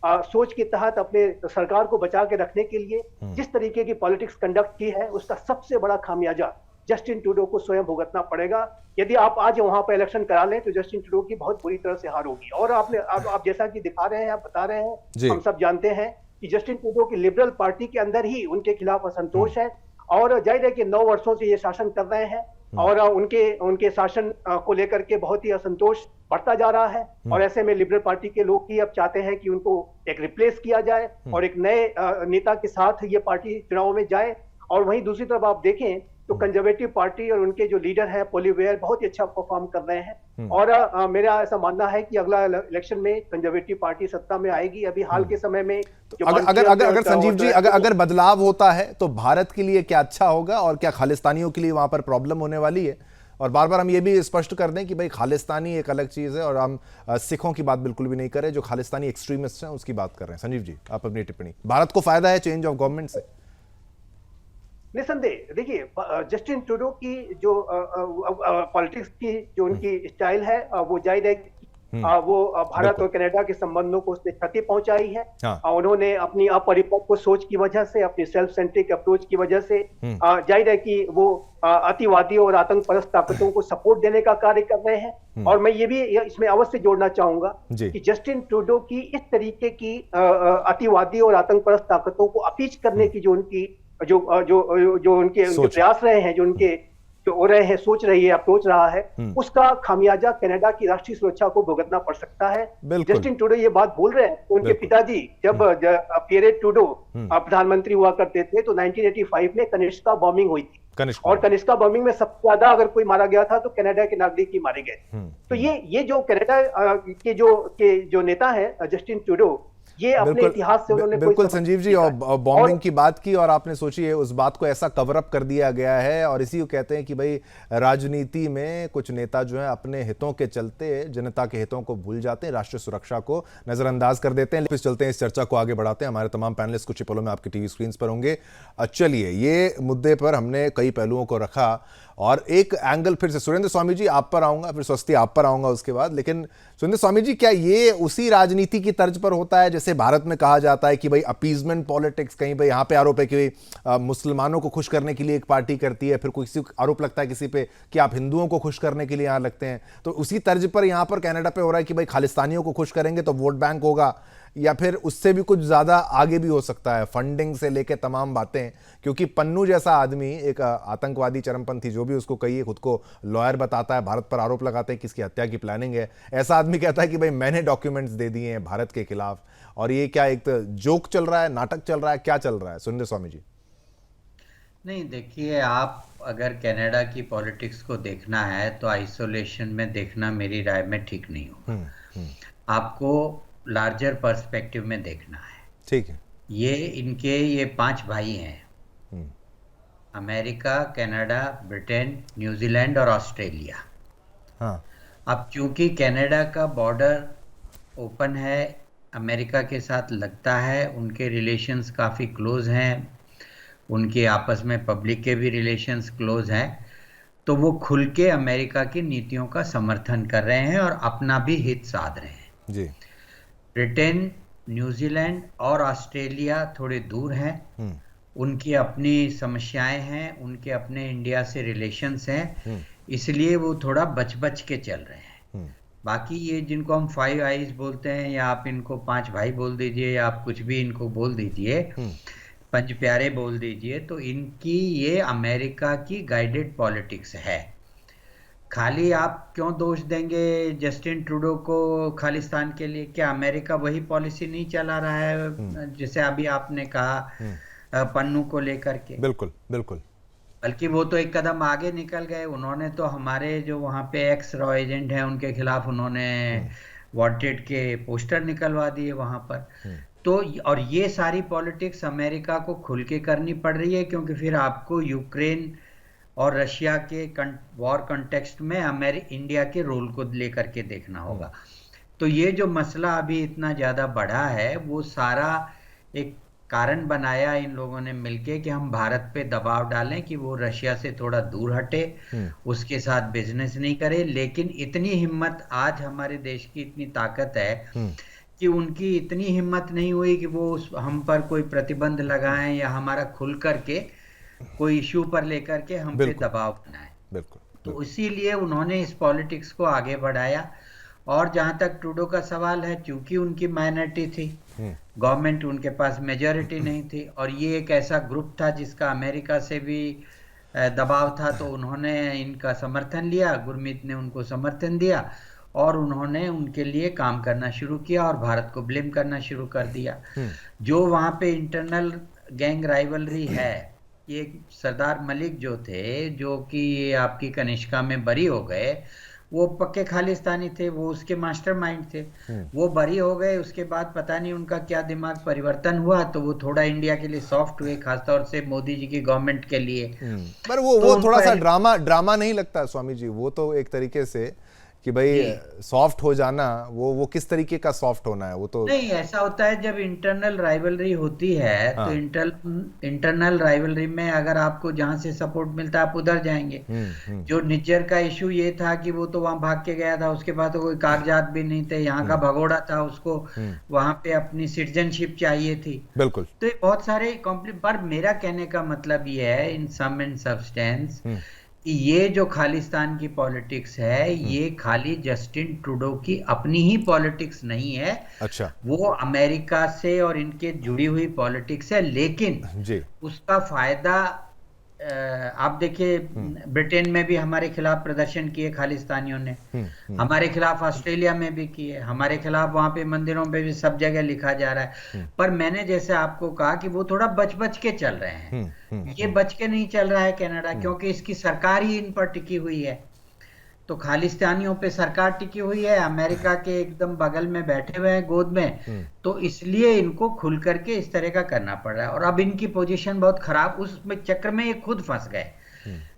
सोच के तहत अपने सरकार को बचा के रखने के लिए जिस तरीके की पॉलिटिक्स कंडक्ट की है, उसका सबसे बड़ा खामियाजा जस्टिन ट्रूडो को स्वयं भुगतना पड़ेगा। यदि आप आज वहां पर इलेक्शन करा लें तो जस्टिन ट्रूडो की बहुत बुरी तरह से हार होगी। और आप जैसा कि दिखा रहे हैं, आप बता रहे हैं, हम सब जानते हैं कि जस्टिन ट्रूडो की लिबरल पार्टी के अंदर ही उनके खिलाफ असंतोष है। और जाहिर है कि 9 वर्षों से ये शासन कर रहे हैं और उनके शासन को लेकर के बहुत ही असंतोष बढ़ता जा रहा है। और ऐसे में लिबरल पार्टी के लोग ही अब चाहते हैं कि उनको एक रिप्लेस किया जाए और एक नए नेता के साथ ये पार्टी चुनाव में जाए। और वहीं दूसरी तरफ आप देखें तो कंजर्वेटिव पार्टी और उनके जो लीडर हैं पोलिवेयर बहुत ही अच्छा परफॉर्म कर रहे हैं। और मेरा ऐसा मानना है कि अगला इलेक्शन में कंजर्वेटिव पार्टी सत्ता में आएगी। अभी हाल के समय में अगर संजीव जी अगर बदलाव होता है तो भारत के लिए क्या अच्छा होगा और क्या खालिस्तानियों के लिए वहां पर प्रॉब्लम होने वाली है? और बार बार हम ये भी स्पष्ट कर दें कि भाई खालिस्तानी एक अलग चीज है और हम सिखों की बात बिल्कुल भी नहीं कर रहे, जो खालिस्तानी एक्सट्रीमिस्ट हैं उसकी बात कर रहे हैं। संजीव जी, आप अपनी टिप्पणी। भारत को फायदा है चेंज ऑफ गवर्नमेंट से? निसंदेह। देखिए, जस्टिन ट्रूडो की जो पॉलिटिक्स की जो उनकी स्टाइल है, वो जाहिर है वो भारत और कनाडा के संबंधों को उसने क्षति पहुंचाई है। हाँ। उन्होंने अपनी अपरिपक्व सोच की वजह से, अपनी सेल्फ सेंट्रिक अप्रोच की वजह से जाहिर है कि वो अतिवादी और आतंकपरस्त ताकतों को सपोर्ट देने का कार्य कर रहे हैं। और मैं ये भी इसमें अवश्य जोड़ना चाहूंगा कि जस्टिन ट्रूडो की इस तरीके की अतिवादी और आतंकपरस्त ताकतों को अपीच करने की जो उनकी जो उनके प्रयास रहे हैं, जो उनके जो हो रहे हैं, सोच रही है, अप्रोच रहा है, उसका खामियाजा कनाडा की राष्ट्रीय सुरक्षा को भुगतना पड़ सकता है। जस्टिन ट्रूडो ये बात बोल रहे हैं, उनके पिताजी जब पियरे ट्रूडो प्रधानमंत्री हुआ करते थे तो 1985 में कनिष्का बॉम्बिंग हुई थी। और कनिष्का बॉम्बिंग में सबसे ज्यादा अगर कोई मारा गया था तो कनाडा के नागरिक ही मारे गए। तो ये जो कनाडा के जो नेता है जस्टिन ट्रूडो, ये अपने इतिहास से उन्होंने बिल्कुल संजीव जी, और बॉम्बिंग की बात की और आपने सोची है उस बात को ऐसा कवर अप कर दिया गया है। और इसी को कहते हैं कि भाई राजनीति में कुछ नेता जो है अपने हितों के चलते जनता के हितों को भूल जाते हैं, राष्ट्रीय सुरक्षा को नजरअंदाज कर देते हैं। चलते हैं, इस चर्चा को आगे बढ़ाते हैं। हमारे तमाम पैनलिस्ट कुछ ही पलों में आपकी टीवी स्क्रीन पर होंगे। चलिए, ये मुद्दे पर हमने कई पहलुओं को रखा और एक एंगल फिर से सुरेंद्र स्वामी जी आप पर आऊंगा, फिर स्वस्ति आप पर आऊंगा उसके बाद। लेकिन सुरेंद्र स्वामी जी, क्या ये उसी राजनीति की तर्ज पर होता है जैसे भारत में कहा जाता है कि भाई अपीजमेंट पॉलिटिक्स, कहीं भाई यहाँ पे आरोप है कि मुसलमानों को खुश करने के लिए एक पार्टी करती है, फिर किसी आरोप लगता है किसी पे कि आप हिंदुओं को खुश करने के लिए यहाँ लगते हैं, तो उसी तर्ज पर यहाँ पर कनाडा पे हो रहा है कि भाई खालिस्तानियों को खुश करेंगे तो वोट बैंक होगा, या फिर उससे भी कुछ ज्यादा आगे भी हो सकता है, फंडिंग से लेके तमाम बातें? क्योंकि पन्नू जैसा आदमी, एक आतंकवादी चरमपंथी जो भी उसको कहिए, खुद को लॉयर बताता है, भारत पर आरोप लगाते हैं कि इसकी हत्या की प्लानिंग है, ऐसा आदमी कहता है कि भाई मैंने डॉक्यूमेंट्स दे दिए हैं भारत के खिलाफ। और ये क्या एक जोक चल रहा है, नाटक चल रहा है, क्या चल रहा है सुरेंद्र स्वामी जी? नहीं, देखिए, आप अगर कनाडा की पॉलिटिक्स को देखना है तो आइसोलेशन में देखना मेरी राय में ठीक नहीं होगा। आपको लार्जर पर्सपेक्टिव में देखना है। ठीक है। ये 5 भाई हैं, अमेरिका, कनाडा, ब्रिटेन, न्यूजीलैंड और ऑस्ट्रेलिया। हाँ। अब चूंकि कनाडा का बॉर्डर ओपन है, अमेरिका के साथ लगता है, उनके रिलेशंस काफ़ी क्लोज हैं, उनके आपस में पब्लिक के भी रिलेशंस क्लोज हैं, तो वो खुल के अमेरिका की नीतियों का समर्थन कर रहे हैं और अपना भी हित साध रहे हैं। जी। ब्रिटेन, न्यूजीलैंड और ऑस्ट्रेलिया थोड़े दूर हैं, उनकी अपनी समस्याएं हैं, उनके अपने इंडिया से रिलेशंस हैं, इसलिए वो थोड़ा बच के चल रहे हैं। बाकी ये जिनको हम 5 आइज बोलते हैं, या आप इनको 5 भाई बोल दीजिए, या आप कुछ भी इनको बोल दीजिए, 5 प्यारे बोल दीजिए, तो इनकी ये अमेरिका की गाइडेड पॉलिटिक्स है। खाली आप क्यों दोष देंगे जस्टिन ट्रूडो को खालिस्तान के लिए? क्या अमेरिका वही पॉलिसी नहीं चला रहा है जैसे अभी आपने कहा पन्नू को लेकर के? बिल्कुल बिल्कुल। बल्कि वो तो एक कदम आगे निकल गए, उन्होंने तो हमारे जो वहाँ पे एक्स रॉ एजेंट हैं उनके खिलाफ उन्होंने वांटेड के पोस्टर निकलवा दिए वहाँ पर। तो और ये सारी पॉलिटिक्स अमेरिका को खुल के करनी पड़ रही है, क्योंकि फिर आपको यूक्रेन और रशिया के वॉर कॉन्टेक्स्ट में इंडिया के रोल को लेकर के देखना होगा। तो ये जो मसला अभी इतना ज़्यादा बढ़ा है वो सारा एक कारण बनाया इन लोगों ने मिलके कि हम भारत पे दबाव डालें कि वो रशिया से थोड़ा दूर हटे, उसके साथ बिजनेस नहीं करे। लेकिन इतनी हिम्मत, आज हमारे देश की इतनी ताकत है कि उनकी इतनी हिम्मत नहीं हुई कि वो हम पर कोई प्रतिबंध लगाएं या हमारा खुल करके कोई इश्यू पर लेकर के हम पे दबाव बनाए। बिल्कुल। तो इसीलिए उन्होंने इस पॉलिटिक्स को आगे बढ़ाया। और जहां तक ट्रूडो का सवाल है, चूंकि उनकी माइनॉरिटी थी, गवर्नमेंट उनके पास मेजॉरिटी नहीं थी, और ये एक ऐसा ग्रुप था जिसका अमेरिका से भी दबाव था, तो उन्होंने इनका समर्थन लिया, गुरमीत ने उनको समर्थन दिया और उन्होंने उनके लिए काम करना शुरू किया और भारत को ब्लेम करना शुरू कर दिया। जो वहाँ पे इंटरनल गैंग राइवलरी है, ये सरदार मलिक जो थे, जो कि आपकी कनिष्का में बरी हो गए, वो पक्के खालिस्तानी थे, वो उसके मास्टरमाइंड थे। वो बरी हो गए, उसके बाद पता नहीं उनका क्या दिमाग परिवर्तन हुआ, तो वो थोड़ा इंडिया के लिए सॉफ्ट हुए, खासतौर से मोदी जी की गवर्नमेंट के लिए। पर वो थोड़ा सा ड्रामा नहीं लगता स्वामी जी? वो तो एक तरीके से कि भाई सॉफ्ट हो जाना, वो किस तरीके का सॉफ्ट होना है? वो तो नहीं, ऐसा होता है जब इंटरनल राइवलरी होती है। तो इंटरनल राइवलरी में अगर आपको जहां से सपोर्ट मिलता है आप उधर जाएंगे। जो निज्जर का इशू ये था कि वो तो वहां भाग के गया था, उसके बाद तो कोई कागजात भी नहीं थे, यहाँ का भगोड़ा था, उसको वहां पे अपनी सिटीजनशिप चाहिए थी। बिल्कुल। तो ये बहुत सारे पर मेरा कहने का मतलब ये है, इन सम एंड सब्सटेंस, ये जो खालिस्तान की पॉलिटिक्स है, ये खाली जस्टिन ट्रूडो की अपनी ही पॉलिटिक्स नहीं है। अच्छा। वो अमेरिका से और इनके जुड़ी हुई पॉलिटिक्स है। लेकिन जी, उसका फायदा आप देखिए, ब्रिटेन में भी हमारे खिलाफ प्रदर्शन किए खालिस्तानियों ने, हमारे खिलाफ ऑस्ट्रेलिया में भी किए, हमारे खिलाफ वहां पे मंदिरों पे भी सब जगह लिखा जा रहा है। पर मैंने जैसे आपको कहा कि वो थोड़ा बच के चल रहे हैं। ये बच के नहीं चल रहा है कनाडा, क्योंकि इसकी सरकार ही इन पर टिकी हुई है। तो खालिस्तानियों पे सरकार टिकी हुई है, अमेरिका के एकदम बगल में बैठे हुए हैं गोद में, तो इसलिए इनको खुल करके इस तरह का करना पड़ रहा है। और अब इनकी पोजीशन बहुत खराब, उस चक्कर में ये खुद फंस गए।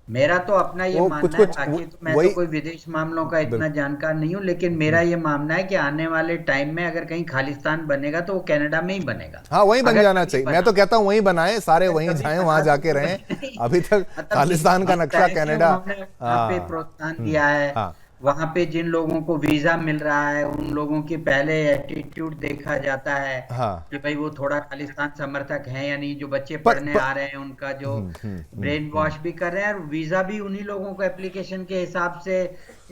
मेरा तो अपना ये मानना है, बाकी तो मैं तो कोई विदेश मामलों का इतना जानकार नहीं हूँ, लेकिन मेरा ये मानना है कि आने वाले टाइम में अगर कहीं खालिस्तान बनेगा तो वो कनाडा में ही बनेगा। हाँ, वहीं बन जाना चाहिए। मैं तो कहता हूँ वहीं बनाए, सारे वहीं जाएं, वहां जाके रहें। अभी तक खालिस्तान का नक्शा कनाडा पे प्रोत्साहन दिया है। वहां पे जिन लोगों को वीजा मिल रहा है, उन लोगों की पहले एटीट्यूड देखा जाता है कि भाई वो थोड़ा खालिस्तान समर्थक हैं या नहीं। जो बच्चे पढ़ने आ रहे हैं उनका जो ब्रेन वॉश भी कर रहे हैं, और वीजा भी उन्हीं लोगों को एप्लीकेशन के हिसाब से,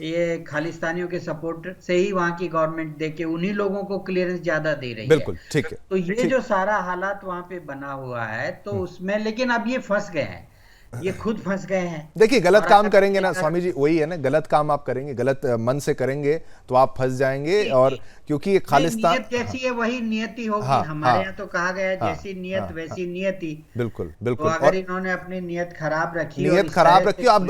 ये खालिस्तानियों के सपोर्ट से ही वहां की गवर्नमेंट देके उन्हीं लोगों को क्लियरेंस ज्यादा दे रही है। बिल्कुल ठीक है। तो ये जो सारा हालात वहां पे बना हुआ है, तो उसमें लेकिन अब ये फंस गए हैं, ये खुद फंस गए हैं। देखिए, गलत काम करेंगे ना स्वामी जी, वही है ना, गलत काम आप करेंगे, गलत मन से करेंगे तो आप फंस जाएंगे। और क्योंकि ये खालिस्तान नियत जैसी है वही नियति होगी। हमारे यहाँ तो कहा गया है जैसी नियत वैसी नियति। बिल्कुल तो बिल्कुल। अगर इन्होंने अपनी नियत खराब रखी, अब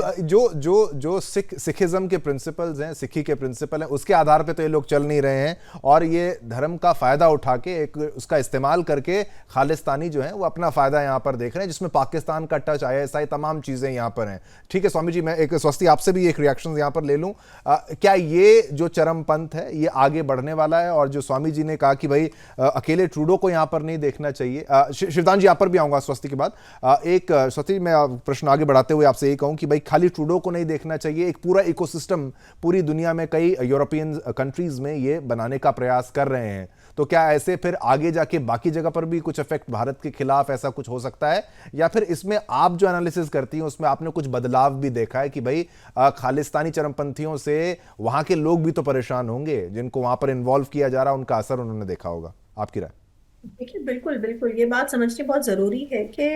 जो सिखिज्म के प्रिंसिपल्स हैं, सिखी के प्रिंसिपल हैं, उसके आधार पे तो ये लोग चल नहीं रहे हैं, और ये धर्म का फायदा उठा के एक उसका इस्तेमाल करके खालिस्तानी जो है वो अपना फायदा यहाँ पर देख रहे हैं, जिसमें पाकिस्तान का टच, ISI, तमाम चीजें यहाँ पर हैं। ठीक है स्वामी जी, मैं एक स्वस्ति आपसे भी एक रिएक्शन यहाँ पर ले लूं। क्या ये जो चरमपंथ है ये आगे बढ़ने वाला है? और जो स्वामी जी ने कहा कि भाई अकेले ट्रूडो को यहाँ पर नहीं देखना चाहिए, शिवदान जी यहाँ पर भी आऊंगा स्वस्ति के बाद। एक स्वस्ति, मैं प्रश्न आगे बढ़ाते हुए आपसे ये कहूं कि भाई खाली ट्रूडो को नहीं देखना चाहिए, एक पूरा इकोसिस्टम पूरी दुनिया में कई यूरोपियन कंट्रीज में ये बनाने का प्रयास कर रहे हैं, तो क्या ऐसे फिर आगे जाके बाकी जगह पर भी कुछ इफेक्ट भारत के खिलाफ ऐसा कुछ हो सकता है? या फिर इसमें आप जो एनालिसिस करती हैं उसमें आपने कुछ बदलाव भी देखा है कि भाई खालिस्तानी चरमपंथियों से वहां के लोग भी तो परेशान होंगे, जिनको वहां पर इन्वॉल्व किया जा रहा है, उनका असर उन्होंने देखा होगा? आपकी राय? देखिए, बिल्कुल बिल्कुल ये बात समझनी बहुत जरूरी है कि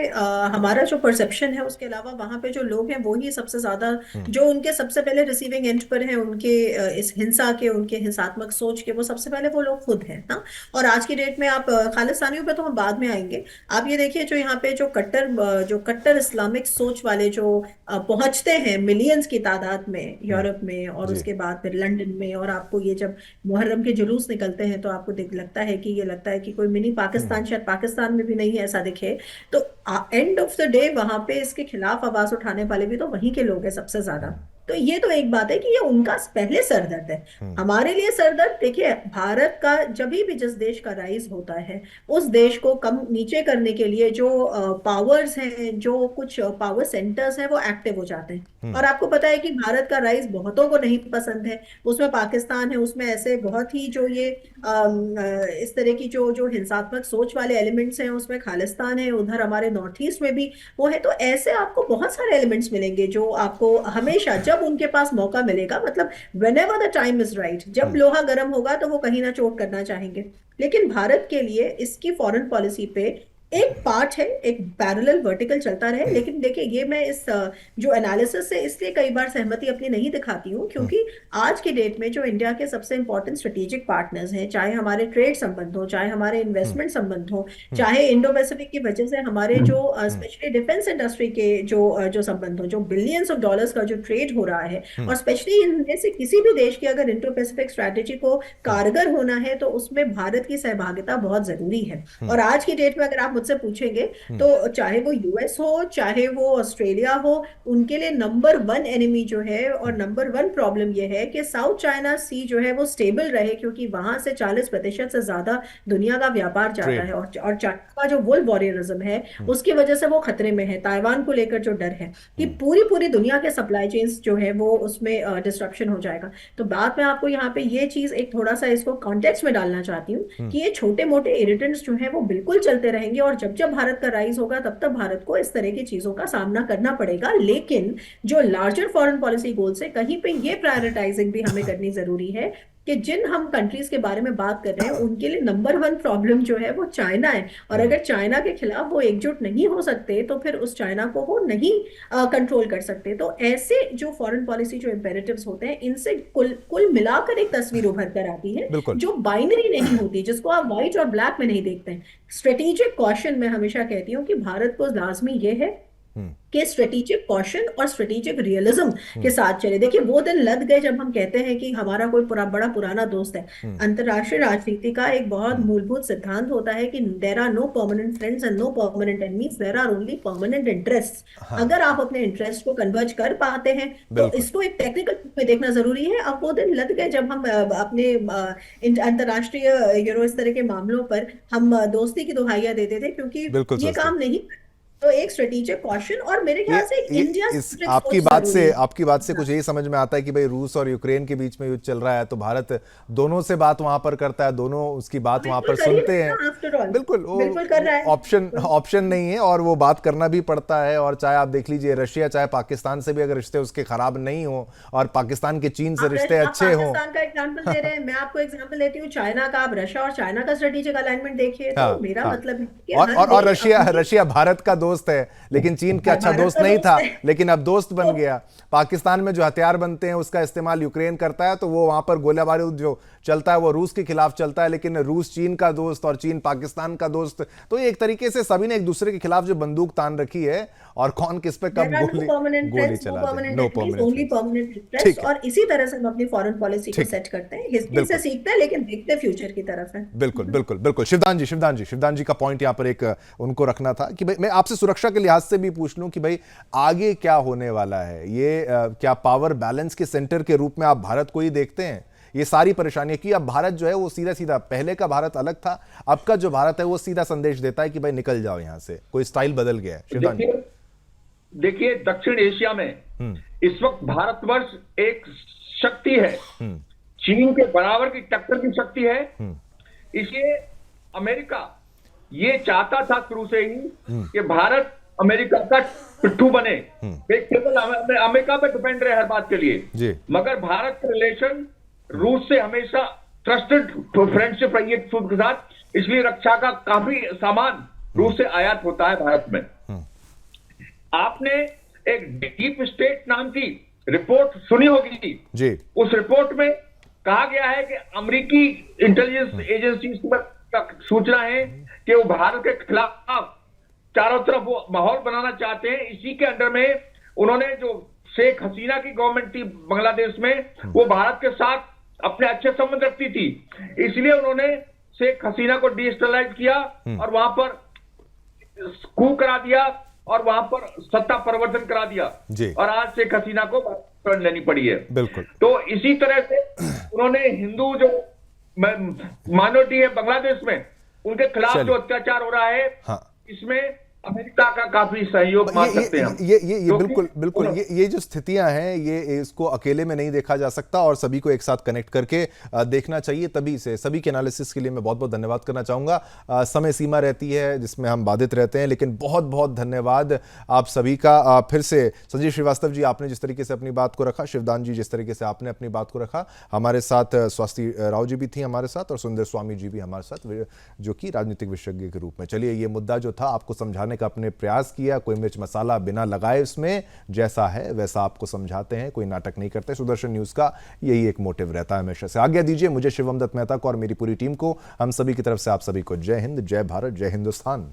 हमारा जो परसेप्शन है उसके अलावा वहां पे जो लोग हैं वो ही सबसे ज्यादा जो उनके सबसे पहले रिसीविंग एंड पर हैं, उनके इस हिंसा के, उनके हिंसात्मक सोच के, वो सबसे पहले वो लोग खुद हैं ना। और आज की डेट में आप खालिस्तानियों पे तो हम बाद में आएंगे। आप ये देखिए, जो यहाँ पे जो कट्टर इस्लामिक सोच वाले जो पहुंचते हैं मिलियंस की तादाद में यूरोप में, और जी। उसके बाद फिर लंदन में, और आपको ये जब मुहर्रम के जुलूस निकलते हैं तो आपको लगता है कि ये लगता है कि कोई मिनी पाकिस्तान शायद पाकिस्तान में भी नहीं है, ऐसा दिखे। तो एंड ऑफ द डे वहां पे इसके खिलाफ आवाज उठाने वाले भी तो वहीं के लोग हैं सबसे ज्यादा। तो ये तो एक बात है कि ये उनका पहले सरदर्द है। हमारे लिए सरदर्द देखिए, भारत का जब भी जिस देश का राइज होता है, उस देश को कम नीचे करने के लिए जो पावर्स हैं, जो कुछ पावर सेंटर्स हैं, वो एक्टिव हो जाते हैं। और आपको पता है कि भारत का राइज बहुतों को नहीं पसंद है। उसमें पाकिस्तान है, उसमें ऐसे बहुत ही जो ये इस तरह की जो जो हिंसात्मक सोच वाले एलिमेंट्स हैं, उसमें खालिस्तान है, उधर हमारे नॉर्थ ईस्ट में भी वो है। तो ऐसे आपको बहुत सारे एलिमेंट्स मिलेंगे जो आपको हमेशा जब उनके पास मौका मिलेगा, मतलब whenever the time is right, जब लोहा गर्म होगा तो वो कहीं ना चोट करना चाहेंगे। लेकिन भारत के लिए इसकी फॉरेन पॉलिसी पे एक पार्ट है, एक पैरेलल वर्टिकल चलता रहे। लेकिन देखिए, ये मैं इस जो एनालिसिस से इसलिए कई बार सहमति अपनी नहीं दिखाती हूँ, क्योंकि आज की डेट में जो इंडिया के सबसे इंपॉर्टेंट स्ट्रेटेजिक पार्टनर्स हैं, चाहे हमारे ट्रेड संबंध हो, चाहे हमारे इन्वेस्टमेंट संबंध हो, चाहे इंडो पैसिफिक की वजह से हमारे जो स्पेशली डिफेंस इंडस्ट्री के जो संबंध हो, जो बिलियंस ऑफ डॉलर्स का जो ट्रेड हो रहा है, और स्पेशली इनमें से किसी भी देश की अगर इंडो पैसिफिक स्ट्रैटेजी को कारगर होना है तो उसमें भारत की सहभागिता बहुत जरूरी है। और आज की डेट में अगर आप मुझसे पूछेंगे तो चाहे वो यूएस हो, चाहे वो ऑस्ट्रेलिया हो, उनके लिए नंबर वन एनिमी जो है और नंबर वन प्रॉब्लम ये है कि साउथ चाइना सी जो है वो स्टेबल रहे, क्योंकि वहां से 40% से ज्यादा दुनिया का व्यापार जाता है। और चाइना का जो वुल वॉरियरिज्म है उसकी वजह से वो खतरे में है। ताइवान को लेकर जो डर है कि पूरी पूरी दुनिया के सप्लाई चेन्स जो है वो उसमें डिस्ट्रप्शन हो जाएगा। तो बात में आपको यहाँ पे ये चीज एक थोड़ा सा इसको कॉन्टेक्स्ट में डालना चाहती हूँ कि ये छोटे मोटे इरिटेंट्स जो है वो बिल्कुल चलते रहेंगे, और जब जब भारत का राइज होगा तब तक भारत को इस तरह की चीजों का सामना करना पड़ेगा। लेकिन जो लार्जर फॉरेन पॉलिसी गोल्स है, कहीं पे ये प्रायोरिटाइजिंग भी हमें करनी जरूरी है कि जिन हम कंट्रीज के बारे में बात कर रहे हैं उनके लिए नंबर वन प्रॉब्लम जो है वो चाइना है। और अगर चाइना के खिलाफ वो एकजुट नहीं हो सकते तो फिर उस चाइना को वो नहीं कंट्रोल कर सकते। तो ऐसे जो फॉरेन पॉलिसी जो इम्पेरेटिव्स होते हैं, इनसे कुल मिलाकर एक तस्वीर उभर कर आती है जो बाइनरी नहीं होती, जिसको आप व्हाइट और ब्लैक में नहीं देखते हैं। स्ट्रेटेजिक कॉशन मैं हमेशा कहती हूँ कि भारत को लाजमी ये है कि स्ट्रेटेजिक कॉशन और स्ट्रेटेजिक रियलिज्म के साथ चले। देखिए, वो दिन लग गए जब हम कहते हैं कि हमारा कोई बड़ा पुराना दोस्त है। अंतरराष्ट्रीय राजनीति का एक बहुत मूलभूत सिद्धांत होता है कि there are no permanent friends and no permanent enemies, there are only permanent interest. अगर आप अपने इंटरेस्ट को कन्वर्ज कर पाते हैं तो इसको एक टेक्निकल में देखना जरूरी है। अब वो दिन लग गए जब हम अपने अंतरराष्ट्रीय इस तरह के मामलों पर हम दोस्ती की दुहाइयां देते थे, क्योंकि ये काम नहीं। तो एक स्ट्रेटेजिक कॉशन, और मेरे ख्याल से इंडिया आपकी बात से कुछ यही समझ में आता है कि भाई रूस और यूक्रेन के बीच में युद्ध चल रहा है तो भारत दोनों से बात वहां पर करता है, दोनों उसकी बात वहां पर सुनते हैं। बिल्कुल कर रहा है। ऑप्शन नहीं है और वो बात करना भी पड़ता है। और चाहे आप देख लीजिए रशिया, चाहे पाकिस्तान से भी अगर रिश्ते उसके खराब नहीं हो और पाकिस्तान के चीन से रिश्ते अच्छे हों। पाकिस्तान का एग्जांपल दे रहे हैं, मैं आपको एग्जांपल देती हूँ चाइना का। आप रशिया और चाइना का स्ट्रेटेजिक अलाइनमेंट देखिए, तो मेरा मतलब है और रशिया भारत का दोस्त है, लेकिन चीन का अच्छा दोस्त नहीं था, लेकिन अब दोस्त बन गया। पाकिस्तान में जो हथियार बनते हैं उसका इस्तेमाल यूक्रेन करता है, तो वो वहां पर गोला बारूद जो चलता है वो रूस के खिलाफ चलता है, लेकिन रूस चीन का दोस्त और चीन पाकिस्तान का दोस्त। तो ये एक तरीके से सभी ने एक दूसरे के खिलाफ जो बंदूक तान रखी है और कौन किस पे कब गोली चला दे। No permanent. और इसी तरह से हम अपनी फॉरेन पॉलिसी को सेट करते हैं, हिस्ट्री से सीखते हैं लेकिन देखते फ्यूचर की तरफ है। बिल्कुल। शिवदान जी का पॉइंट यहाँ पर एक उनको रखना था कि भाई मैं आपसे सुरक्षा के लिहाज से भी पूछ लूं कि भाई आगे क्या होने वाला है। ये क्या पावर बैलेंस के सेंटर के रूप में आप भारत को ही देखते हैं? ये सारी परेशानियां कि अब भारत जो है वो सीधा पहले का भारत अलग था, अब का जो भारत है वो सीधा संदेश देता है कि भाई निकल जाओ यहां से, कोई स्टाइल बदल गया है। शिवदान जी, देखिए दक्षिण एशिया में इस वक्त भारतवर्ष एक शक्ति है, चीन के बराबर की टक्कर की शक्ति है। इसलिए अमेरिका ये चाहता था शुरू से ही कि भारत अमेरिका का पिट्ठू बने, केवल अमेरिका पे डिपेंड रहे हर बात के लिए। मगर भारत के रिलेशन रूस से हमेशा ट्रस्टेड फ्रेंडशिप रही है सूद के साथ, इसलिए रक्षा का काफी सामान रूस से आयात होता है भारत में। आपने एक डीप स्टेट नाम की रिपोर्ट सुनी होगी जी। उस रिपोर्ट में कहा गया है कि अमेरिकी इंटेलिजेंस एजेंसी तक सूचना है कि वो भारत के खिलाफ चारों तरफ वो माहौल बनाना चाहते हैं। इसी के अंडर में उन्होंने जो शेख हसीना की गवर्नमेंट थी बांग्लादेश में, वो भारत के साथ अपने अच्छे संबंध रखती थी, इसलिए उन्होंने शेख हसीना को डिस्टेबलाइज किया और वहां पर कू करा दिया और वहां पर सत्ता परिवर्तन करा दिया जी। और आज शेख हसीना को टर्न लेनी पड़ी है। बिल्कुल। तो इसी तरह से उन्होंने हिंदू जो माइनॉरिटी है बांग्लादेश में, उनके खिलाफ जो अत्याचार हो रहा है, हाँ। इसमें अमेरिका का काफी सहयोग मान सकते हैं हम। ये बिल्कुल ये जो स्थितियां हैं, ये इसको अकेले में नहीं देखा जा सकता और सभी को एक साथ कनेक्ट करके देखना चाहिए। तभी से सभी के एनालिसिस के लिए मैं बहुत बहुत धन्यवाद करना चाहूंगा। समय सीमा रहती है जिसमें हम बाधित रहते हैं, लेकिन बहुत बहुत धन्यवाद आप सभी का। फिर से संजीव श्रीवास्तव जी, आपने जिस तरीके से अपनी बात को रखा, शिवदान जी जिस तरीके से आपने अपनी बात को रखा, हमारे साथ स्वाति राव जी भी थी हमारे साथ और सुंदर स्वामी जी भी हमारे साथ, जो कि राजनीतिक विशेषज्ञ के रूप में। चलिए, ये मुद्दा जो था आपको समझाने का अपने प्रयास किया, कोई मिर्च मसाला बिना लगाए इसमें, जैसा है वैसा आपको समझाते हैं, कोई नाटक नहीं करते। सुदर्शन न्यूज का यही एक मोटिव रहता है हमेशा से। आज्ञा दीजिए मुझे, शिवम दत्त मेहता को और मेरी पूरी टीम को, हम सभी की तरफ से आप सभी को जय हिंद, जय भारत, जय हिंदुस्तान।